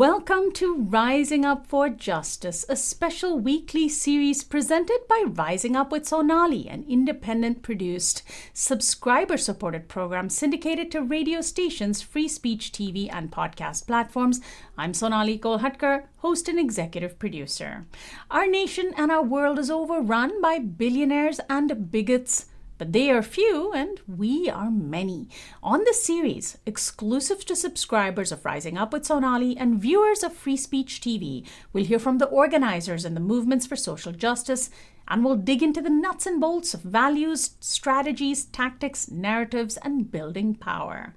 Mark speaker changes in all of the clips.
Speaker 1: Welcome to Rising Up for Justice, a special weekly series presented by Rising Up with Sonali, an independent-produced, subscriber-supported program syndicated to radio stations, free speech TV, and podcast platforms. I'm Sonali Kolhatkar, host and executive producer. Our nation and our world is overrun by billionaires and bigots, but they are few and we are many. On this series, exclusive to subscribers of Rising Up with Sonali and viewers of Free Speech TV, we'll hear from the organizers and the movements for social justice, and we'll dig into the nuts and bolts of values, strategies, tactics, narratives, and building power.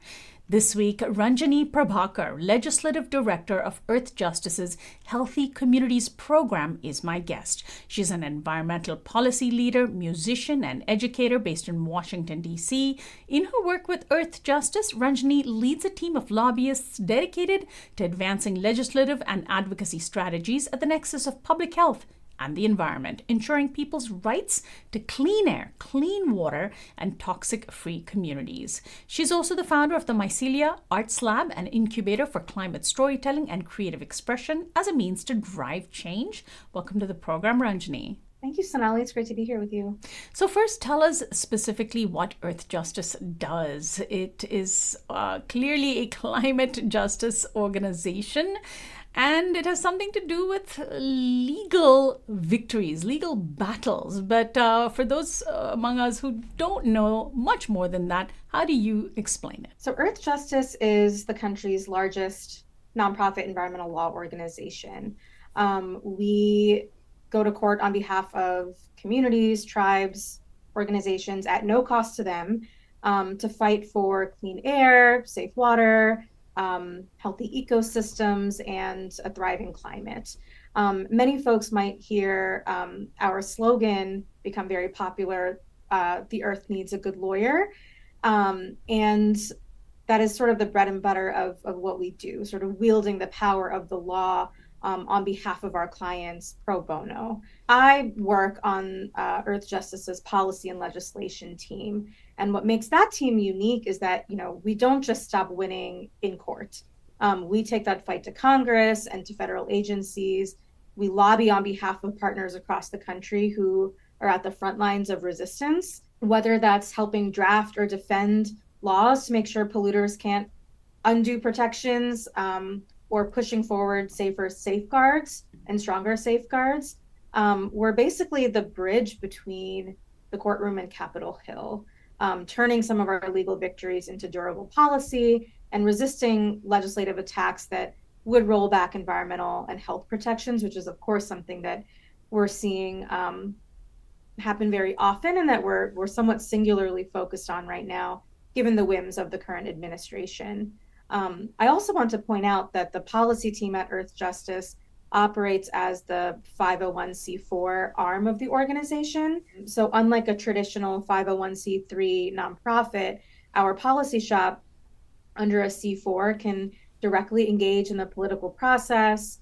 Speaker 1: This week, Ranjani Prabhakar, Legislative Director of Earthjustice's Healthy Communities Program, is my guest. She's an environmental policy leader, musician, and educator based in Washington, D.C. In her work with Earthjustice, Ranjani leads a team of lobbyists dedicated to advancing legislative and advocacy strategies at the nexus of public health and the environment, ensuring people's rights to clean air, clean water, and toxic-free communities. She's also the founder of the Mycelia Arts Lab, an incubator for climate storytelling and creative expression as a means to drive change. Welcome to the program, Ranjani.
Speaker 2: Thank you, Sonali. It's great to be here with you.
Speaker 1: So first, tell us specifically what Earthjustice does. It is clearly a climate justice organization, and it has something to do with legal victories, legal battles. But for those among us who don't know much more than that, how do you explain it?
Speaker 2: So Earthjustice is the country's largest nonprofit environmental law organization. We go to court on behalf of communities, tribes, organizations at no cost to them to fight for clean air, safe water, healthy ecosystems, and a thriving climate. Many folks might hear our slogan become very popular, the earth needs a good lawyer. And that is sort of the bread and butter of what we do, sort of wielding the power of the law on behalf of our clients pro bono. I work on Earthjustice's policy and legislation team. And what makes that team unique is that, we don't just stop winning in court. We take that fight to Congress and to federal agencies. We lobby on behalf of partners across the country who are at the front lines of resistance, whether that's helping draft or defend laws to make sure polluters can't undo protections, or pushing forward safer safeguards and stronger safeguards. We're basically the bridge between the courtroom and Capitol Hill, turning some of our legal victories into durable policy and resisting legislative attacks that would roll back environmental and health protections, which is, of course, something that we're seeing happen very often and that we're somewhat singularly focused on right now, given the whims of the current administration. I also want to point out that the policy team at Earthjustice operates as the 501c4 arm of the organization. So unlike a traditional 501c3 nonprofit, our policy shop under a C4 can directly engage in the political process,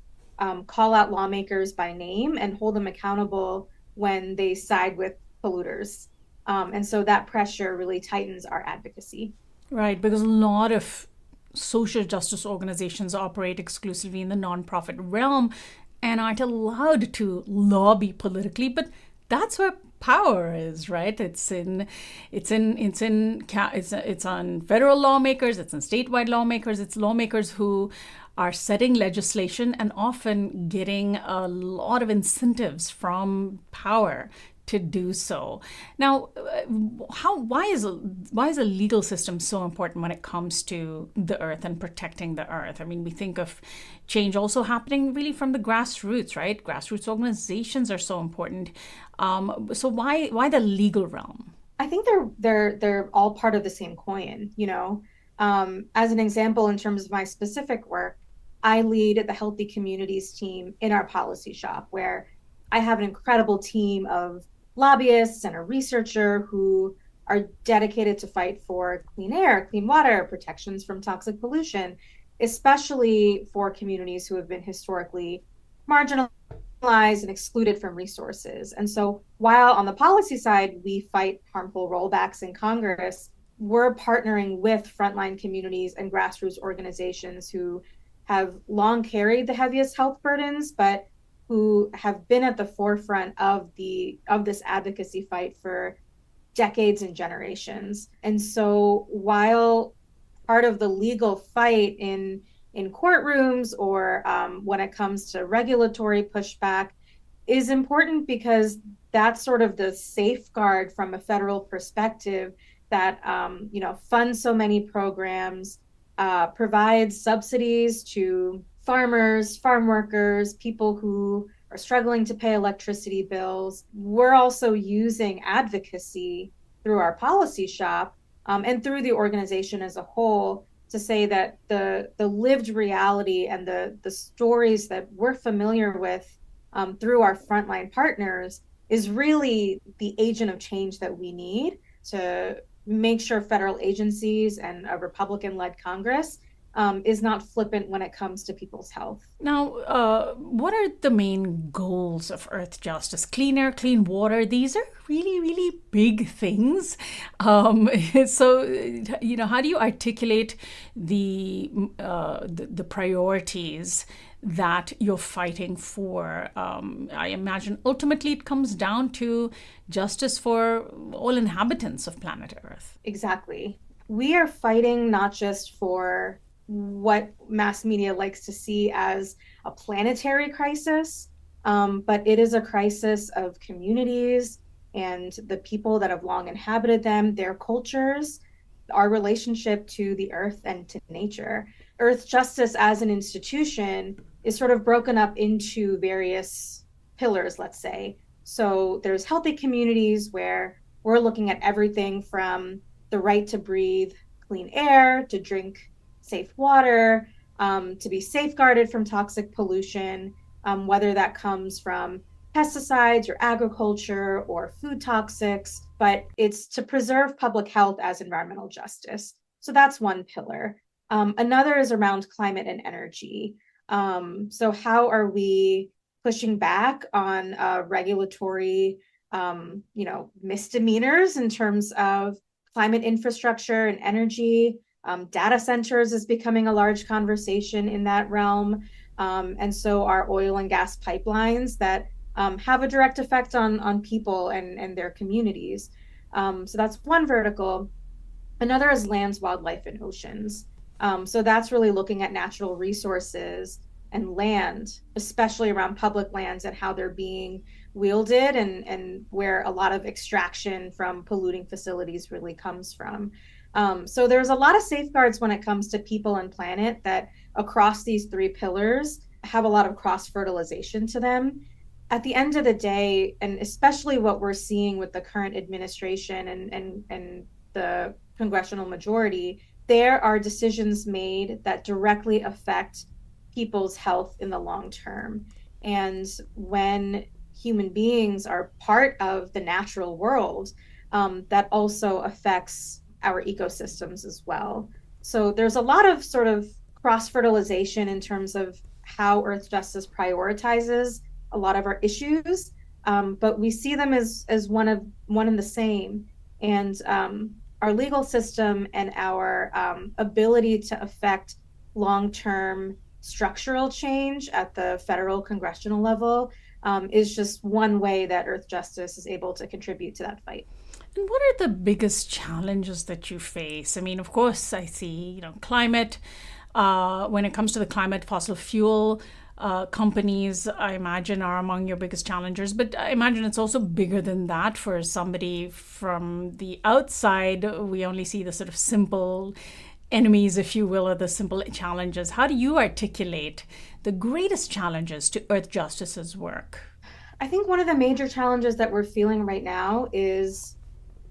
Speaker 2: call out lawmakers by name, and hold them accountable when they side with polluters. And so that pressure really tightens our advocacy.
Speaker 1: Right, because a lot of social justice organizations operate exclusively in the nonprofit realm and aren't allowed to lobby politically, but that's where power is, right? It's on federal lawmakers, it's on statewide lawmakers, it's lawmakers who are setting legislation and often getting a lot of incentives from power to do so. Now, why is a legal system so important when it comes to the earth and protecting the earth? I mean, we think of change also happening really from the grassroots, right? Grassroots organizations are so important. So why the legal realm?
Speaker 2: I think they're all part of the same coin. As an example, in terms of my specific work, I lead the Healthy Communities team in our policy shop, where I have an incredible team of lobbyists and a researcher who are dedicated to fight for clean air, clean water, protections from toxic pollution, especially for communities who have been historically marginalized and excluded from resources. And so while on the policy side, we fight harmful rollbacks in Congress, we're partnering with frontline communities and grassroots organizations who have long carried the heaviest health burdens, but who have been at the forefront of this advocacy fight for decades and generations. And so while part of the legal fight in courtrooms or when it comes to regulatory pushback is important, because that's sort of the safeguard from a federal perspective that funds so many programs, provides subsidies to farmers, farm workers, people who are struggling to pay electricity bills. We're also using advocacy through our policy shop and through the organization as a whole to say that the lived reality and the stories that we're familiar with through our frontline partners is really the agent of change that we need to make sure federal agencies and a Republican-led Congress is not flippant when it comes to people's health.
Speaker 1: Now, what are the main goals of Earthjustice? Clean air, clean water, these are really, really big things. So, how do you articulate the priorities that you're fighting for? I imagine ultimately it comes down to justice for all inhabitants of planet Earth.
Speaker 2: Exactly. We are fighting not just for what mass media likes to see as a planetary crisis, but it is a crisis of communities and the people that have long inhabited them, their cultures, our relationship to the earth and to nature. Earthjustice as an institution is sort of broken up into various pillars, let's say. So there's healthy communities where we're looking at everything from the right to breathe clean air, to drink safe water, to be safeguarded from toxic pollution, whether that comes from pesticides or agriculture or food toxics, but it's to preserve public health as environmental justice. So that's one pillar. Another is around climate and energy. So how are we pushing back on regulatory, misdemeanors in terms of climate infrastructure and energy? Data centers is becoming a large conversation in that realm. And so are oil and gas pipelines that have a direct effect on people and their communities. So that's one vertical. Another is lands, wildlife, and oceans. So that's really looking at natural resources and land, especially around public lands and how they're being wielded and where a lot of extraction from polluting facilities really comes from. So there's a lot of safeguards when it comes to people and planet that across these three pillars have a lot of cross-fertilization to them. At the end of the day, and especially what we're seeing with the current administration and the congressional majority, there are decisions made that directly affect people's health in the long term. And when human beings are part of the natural world, that also affects our ecosystems as well. So there's a lot of sort of cross-fertilization in terms of how Earthjustice prioritizes a lot of our issues, but we see them as one and the same. And our legal system and our ability to affect long-term structural change at the federal congressional level is just one way that Earthjustice is able to contribute to that fight.
Speaker 1: And what are the biggest challenges that you face? I mean, of course, I see, climate. When it comes to the climate, fossil fuel companies, I imagine, are among your biggest challengers. But I imagine it's also bigger than that for somebody from the outside. We only see the sort of simple enemies, if you will, or the simple challenges. How do you articulate the greatest challenges to Earthjustice's work?
Speaker 2: I think one of the major challenges that we're feeling right now is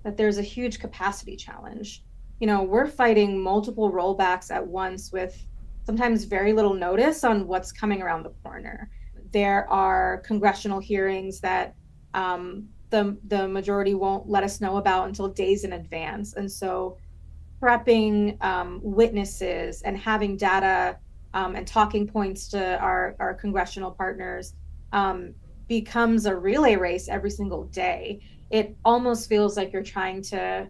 Speaker 2: that there's a huge capacity challenge. We're fighting multiple rollbacks at once with sometimes very little notice on what's coming around the corner. There are congressional hearings that the majority won't let us know about until days in advance. And so prepping witnesses and having data and talking points to our congressional partners becomes a relay race every single day. It almost feels like you're trying to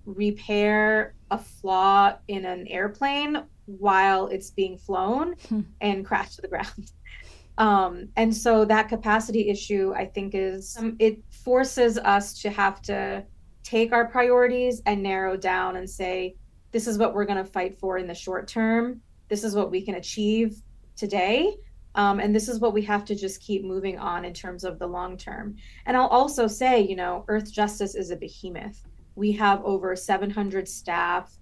Speaker 2: repair a flaw in an airplane while it's being flown and crash to the ground. And so that capacity issue, I think, is it forces us to have to take our priorities and narrow down and say, this is what we're going to fight for in the short term. This is what we can achieve today. And this is what we have to just keep moving on in terms of the long term. And I'll also say, Earthjustice is a behemoth. We have over 700 staff.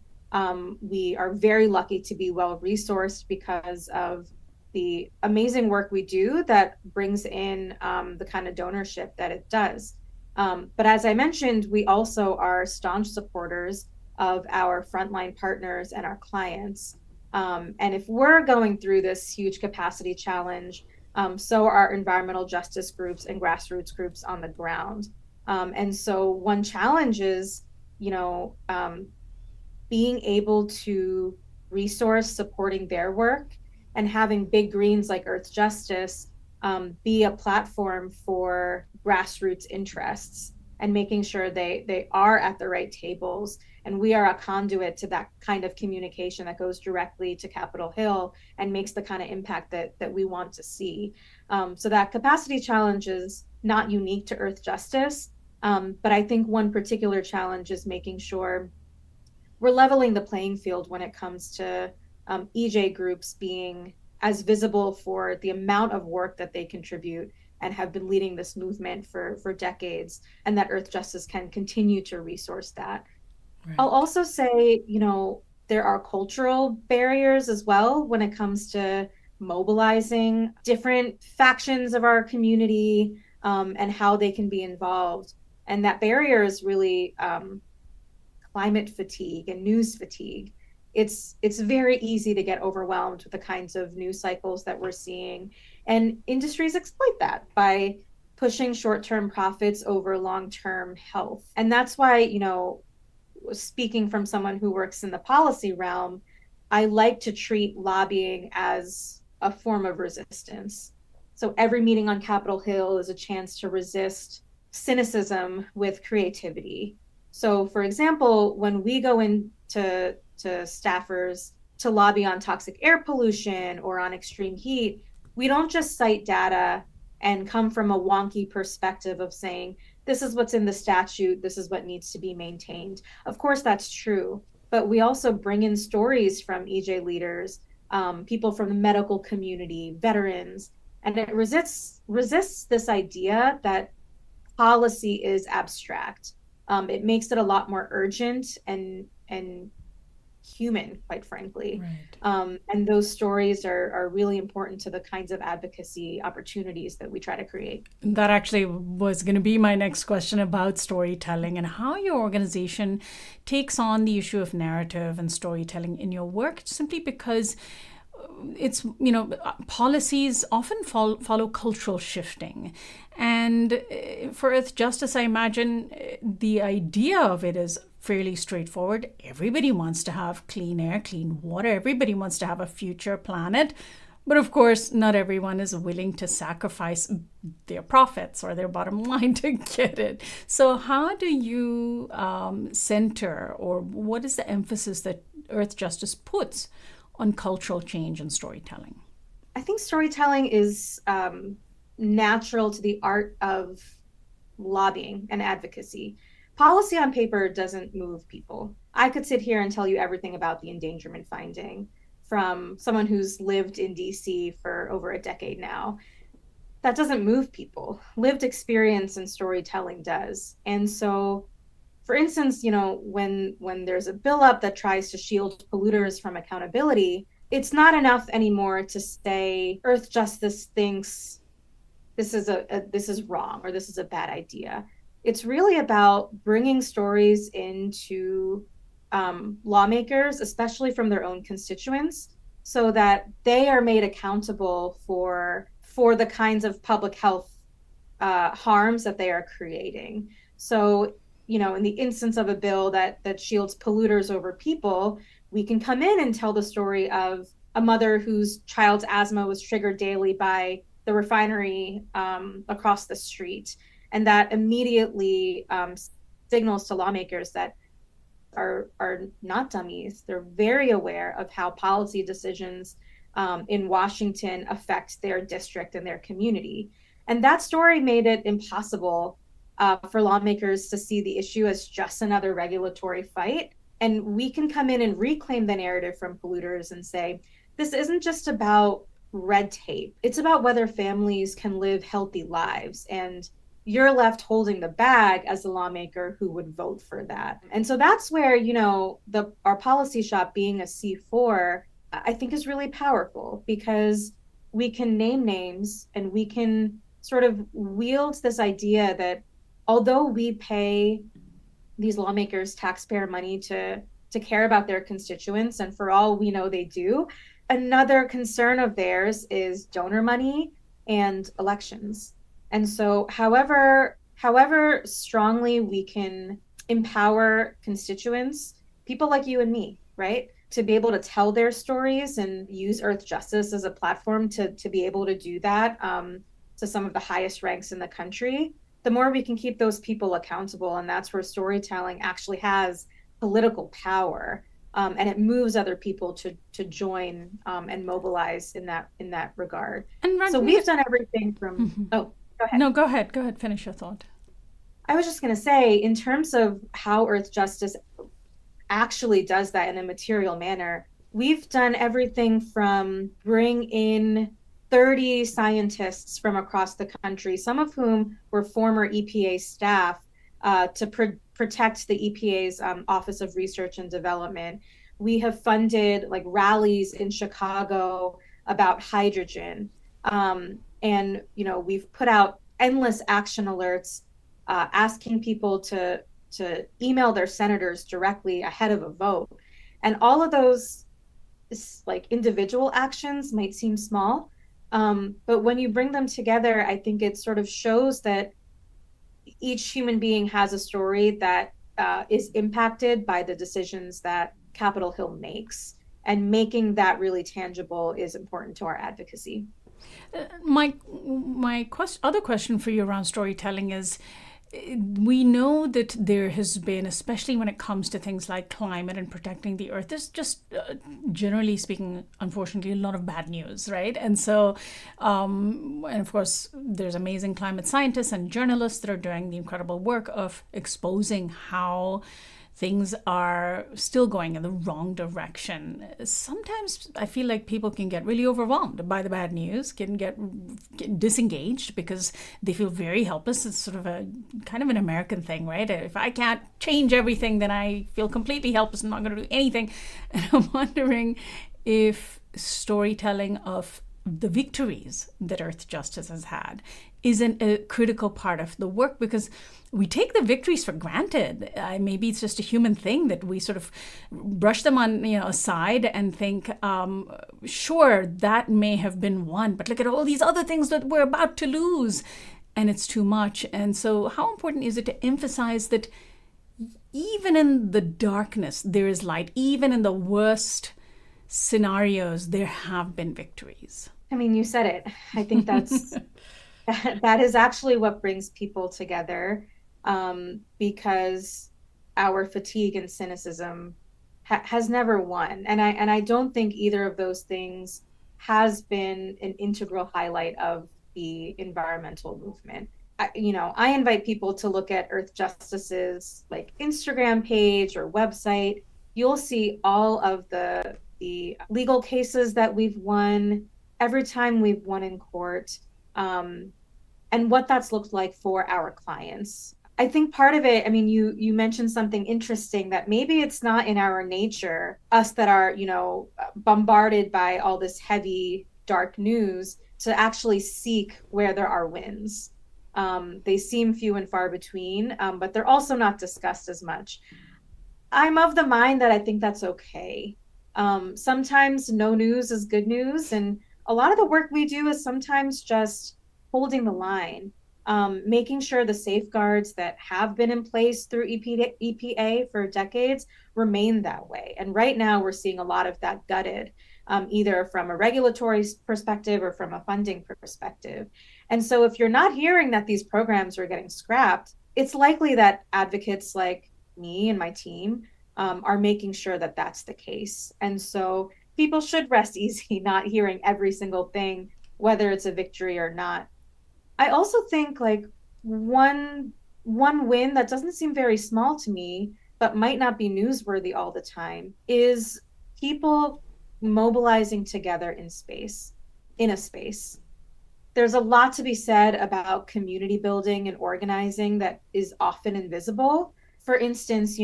Speaker 2: We are very lucky to be well resourced because of the amazing work we do that brings in the kind of donorship that it does. But as I mentioned, we also are staunch supporters of our frontline partners and our clients. And if we're going through this huge capacity challenge, so are environmental justice groups and grassroots groups on the ground. And so one challenge is, being able to resource supporting their work and having big greens like Earthjustice be a platform for grassroots interests and making sure they are at the right tables. And we are a conduit to that kind of communication that goes directly to Capitol Hill and makes the kind of impact that we want to see. So that capacity challenge is not unique to Earthjustice, but I think one particular challenge is making sure we're leveling the playing field when it comes to EJ groups being as visible for the amount of work that they contribute and have been leading this movement for decades, and that Earthjustice can continue to resource that. Right. I'll also say, there are cultural barriers as well when it comes to mobilizing different factions of our community and how they can be involved. And that barrier is really climate fatigue and news fatigue. It's very easy to get overwhelmed with the kinds of news cycles that we're seeing. And industries exploit that by pushing short-term profits over long-term health. And that's why, speaking from someone who works in the policy realm, I like to treat lobbying as a form of resistance. So every meeting on Capitol Hill is a chance to resist cynicism with creativity. So, for example, when we go into staffers to lobby on toxic air pollution or on extreme heat, we don't just cite data and come from a wonky perspective of saying, this is what's in the statute, this is what needs to be maintained. Of course, that's true, but we also bring in stories from EJ leaders, people from the medical community, veterans, and it resists this idea that policy is abstract. It makes it a lot more urgent and human, quite frankly. Right. And those stories are really important to the kinds of advocacy opportunities that we try to create.
Speaker 1: That actually was going to be my next question about storytelling and how your organization takes on the issue of narrative and storytelling in your work, simply because it's, policies often follow cultural shifting. And for Earthjustice, I imagine the idea of it is fairly straightforward. Everybody wants to have clean air, clean water. Everybody wants to have a future planet. But of course, not everyone is willing to sacrifice their profits or their bottom line to get it. So how do you center, or what is the emphasis that Earthjustice puts on cultural change and storytelling?
Speaker 2: I think storytelling is natural to the art of lobbying and advocacy. Policy on paper doesn't move people. I could sit here and tell you everything about the endangerment finding from someone who's lived in DC for over a decade now. That doesn't move people. Lived experience and storytelling does. And so, for instance, when there's a bill up that tries to shield polluters from accountability, it's not enough anymore to say Earthjustice thinks this is wrong or this is a bad idea. It's really about bringing stories into lawmakers, especially from their own constituents, so that they are made accountable for the kinds of public health harms that they are creating. So, in the instance of a bill that shields polluters over people, we can come in and tell the story of a mother whose child's asthma was triggered daily by the refinery across the street. And that immediately signals to lawmakers that are not dummies. They're very aware of how policy decisions in Washington affect their district and their community. And that story made it impossible for lawmakers to see the issue as just another regulatory fight. And we can come in and reclaim the narrative from polluters and say, this isn't just about red tape. It's about whether families can live healthy lives. And you're left holding the bag as a lawmaker who would vote for that. And so that's where, our policy shop being a C4, I think is really powerful, because we can name names and we can sort of wield this idea that although we pay these lawmakers taxpayer money to care about their constituents, and for all we know they do, another concern of theirs is donor money and elections. And so however strongly we can empower constituents, people like you and me, right, to be able to tell their stories and use Earthjustice as a platform to be able to do that to some of the highest ranks in the country, the more we can keep those people accountable. And that's where storytelling actually has political power. And it moves other people to join and mobilize in that regard. And so we've done everything from, mm-hmm. Oh, go ahead.
Speaker 1: No, go ahead. Finish your thought.
Speaker 2: I was just going to say, in terms of how Earthjustice actually does that in a material manner, we've done everything from bring in 30 scientists from across the country, some of whom were former EPA staff, to protect the EPA's Office of Research and Development. We have funded rallies in Chicago about hydrogen. And, we've put out endless action alerts, asking people to email their senators directly ahead of a vote. And all of those individual actions might seem small, but when you bring them together, I think it sort of shows that each human being has a story that is impacted by the decisions that Capitol Hill makes, and making that really tangible is important to our advocacy.
Speaker 1: My other question for you around storytelling is, we know that there has been, especially when it comes to things like climate and protecting the earth, there's just, generally speaking, unfortunately, a lot of bad news, right? And so, and of course, there's amazing climate scientists and journalists that are doing the incredible work of exposing how things are still going in the wrong direction. Sometimes I feel like people can get really overwhelmed by the bad news, can get disengaged because they feel very helpless. It's sort of a kind of an American thing, right? If I can't change everything, then I feel completely helpless and not going to do anything. And I'm wondering if storytelling of the victories that Earthjustice has had isn't a critical part of the work, because we take the victories for granted. Maybe it's just a human thing that we sort of brush them on, aside and think, sure, that may have been won, but look at all these other things that we're about to lose, and it's too much. And so how important is it to emphasize that even in the darkness, there is light, even in the worst scenarios, there have been victories?
Speaker 2: I mean, you said it. I think that's that is actually what brings people together, because our fatigue and cynicism has never won, and I don't think either of those things has been an integral highlight of the environmental movement. I invite people to look at Earthjustice's Instagram page or website. You'll see all of the legal cases that we've won, every time we've won in court, and what that's looked like for our clients. I think part of it, you mentioned something interesting, that maybe it's not in our nature, us that are, bombarded by all this heavy, dark news, to actually seek where there are wins. They seem few and far between, but they're also not discussed as much. I'm of the mind that I think that's okay. Sometimes no news is good news, and a lot of the work we do is sometimes just holding the line, making sure the safeguards that have been in place through EPA for decades remain that way. And right now we're seeing a lot of that gutted, either from a regulatory perspective or from a funding perspective. And so if you're not hearing that these programs are getting scrapped, it's likely that advocates like me and my team are making sure that that's the case. And so people should rest easy not hearing every single thing, whether it's a victory or not. I also think like one win that doesn't seem very small to me, but might not be newsworthy all the time, is people mobilizing together in a space. There's a lot to be said about community building and organizing that is often invisible. For instance,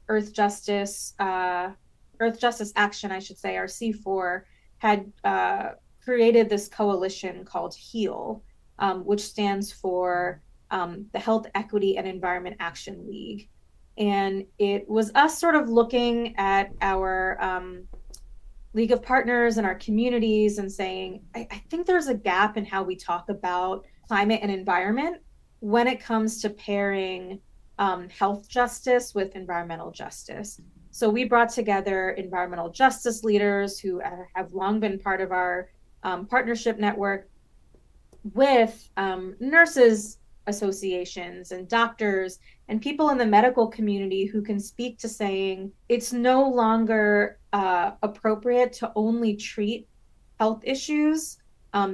Speaker 2: Earth Justice Action, I should say, our C4, had created this coalition called HEAL, which stands for the Health, Equity, and Environment Action League. And it was us sort of looking at our League of Partners and our communities and saying, I think there's a gap in how we talk about climate and environment when it comes to pairing health justice with environmental justice. So we brought together environmental justice leaders who have long been part of our partnership network with nurses associations and doctors and people in the medical community who can speak to saying it's no longer appropriate to only treat health issues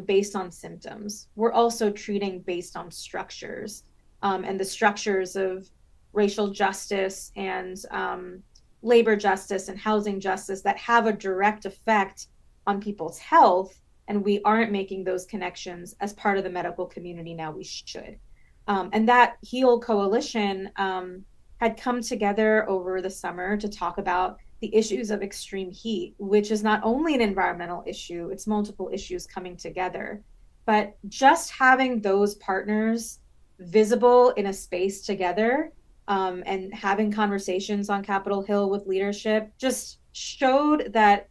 Speaker 2: based on symptoms. We're also treating based on structures, and the structures of racial justice and labor justice and housing justice that have a direct effect on people's health. And we aren't making those connections as part of the medical community now. We should. And that HEAL coalition had come together over the summer to talk about the issues of extreme heat, which is not only an environmental issue, it's multiple issues coming together. But just having those partners visible in a space together and having conversations on Capitol Hill with leadership just showed that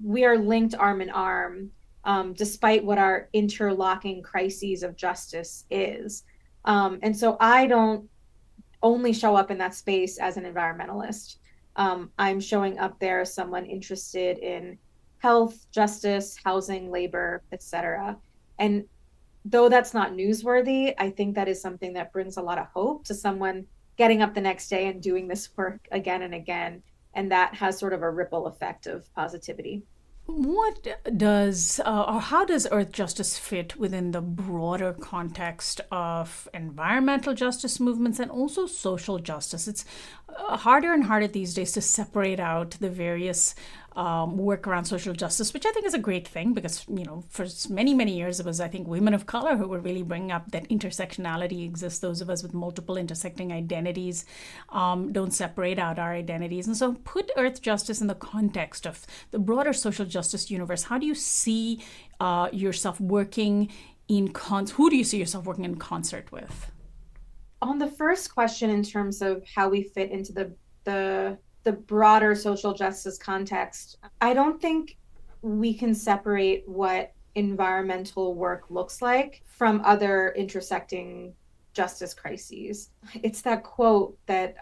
Speaker 2: we are linked arm in arm, despite what our interlocking crises of justice is. And so I don't only show up in that space as an environmentalist. I'm showing up there as someone interested in health, justice, housing, labor, etc. And though that's not newsworthy, I think that is something that brings a lot of hope to someone getting up the next day and doing this work again and again. And that has sort of a ripple effect of positivity.
Speaker 1: What does, or how does Earth Justice fit within the broader context of environmental justice movements and also social justice? It's harder and harder these days to separate out the various work around social justice, which I think is a great thing because, for many, many years, it was, I think, women of color who were really bringing up that intersectionality exists. Those of us with multiple intersecting identities don't separate out our identities. And so put Earth Justice in the context of the broader social justice universe. How do you see yourself working who do you see yourself working in concert with?
Speaker 2: On the first question, in terms of how we fit into the broader social justice context, I don't think we can separate what environmental work looks like from other intersecting justice crises. It's that quote that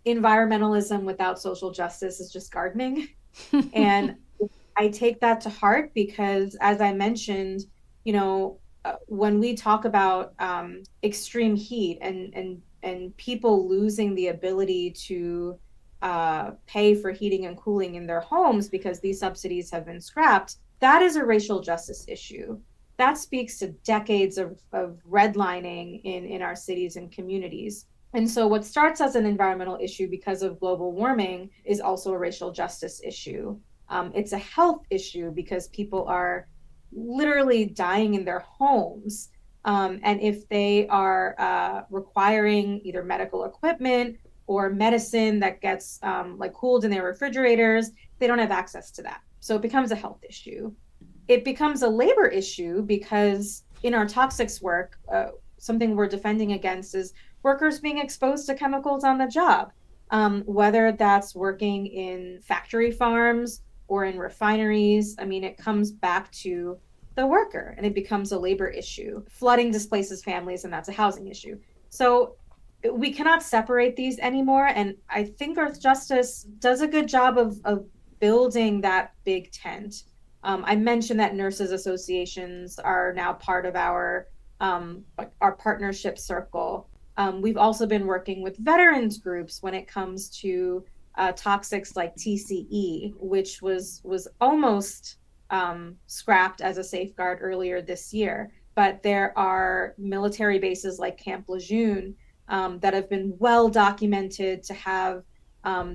Speaker 2: environmentalism without social justice is just gardening. And I take that to heart because, as I mentioned, when we talk about extreme heat and people losing the ability to pay for heating and cooling in their homes because these subsidies have been scrapped, that is a racial justice issue. That speaks to decades of redlining in our cities and communities. And so what starts as an environmental issue because of global warming is also a racial justice issue. It's a health issue because people are literally dying in their homes. And if they are requiring either medical equipment or medicine that gets cooled in their refrigerators, they don't have access to that. So it becomes a health issue. It becomes a labor issue because in our toxics work, something we're defending against is workers being exposed to chemicals on the job, whether that's working in factory farms or in refineries. I mean, it comes back to the worker and it becomes a labor issue. Flooding displaces families, and that's a housing issue. So we cannot separate these anymore. And I think Earth Justice does a good job of building that big tent. I mentioned that nurses associations are now part of our partnership circle. We've also been working with veterans groups when it comes to toxics like TCE, which was almost scrapped as a safeguard earlier this year. But there are military bases like Camp Lejeune that have been well documented to have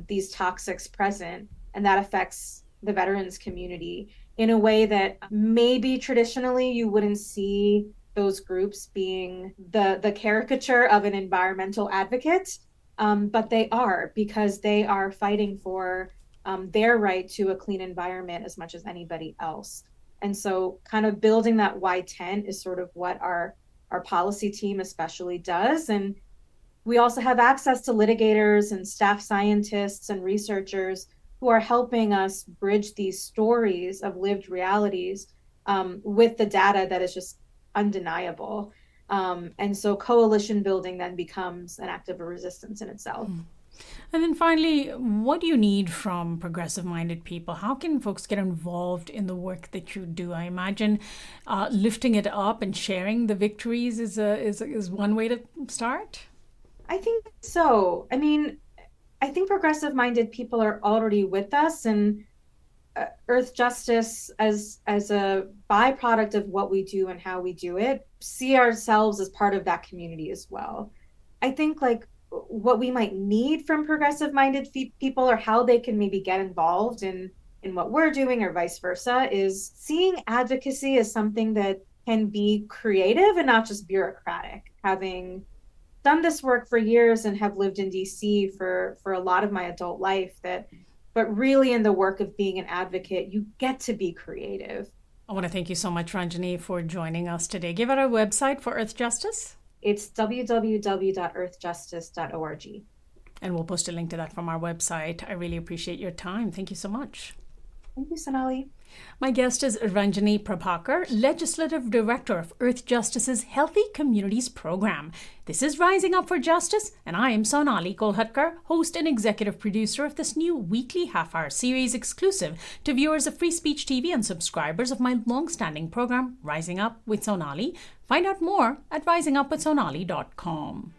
Speaker 2: these toxics present, and that affects the veterans community in a way that maybe traditionally you wouldn't see those groups being the caricature of an environmental advocate, but they are, because they are fighting for their right to a clean environment as much as anybody else. And so kind of building that wide tent is sort of what our policy team especially does. And we also have access to litigators and staff scientists and researchers who are helping us bridge these stories of lived realities with the data that is just undeniable. And so coalition building then becomes an act of resistance in itself.
Speaker 1: And then finally, what do you need from progressive-minded people? How can folks get involved in the work that you do? I imagine lifting it up and sharing the victories is one way to start.
Speaker 2: I think so. I mean, I think progressive-minded people are already with us, and Earthjustice, as a byproduct of what we do and how we do it, see ourselves as part of that community as well. I think like what we might need from progressive-minded people, or how they can maybe get involved in what we're doing or vice versa, is seeing advocacy as something that can be creative and not just bureaucratic. Having done this work for years and have lived in DC for a lot of my adult life, but really in the work of being an advocate, you get to be creative.
Speaker 1: I want to thank you so much, Ranjani, for joining us today. Give out our website for Earthjustice.
Speaker 2: It's www.earthjustice.org.
Speaker 1: And we'll post a link to that from our website. I really appreciate your time. Thank you so much.
Speaker 2: Thank you, Sonali.
Speaker 1: My guest is Ranjani Prabhakar, Legislative Director of Earthjustice's Healthy Communities Program. This is Rising Up for Justice, and I am Sonali Kolhatkar, host and executive producer of this new weekly half-hour series exclusive to viewers of Free Speech TV and subscribers of my long-standing program, Rising Up with Sonali. Find out more at risingupwithsonali.com.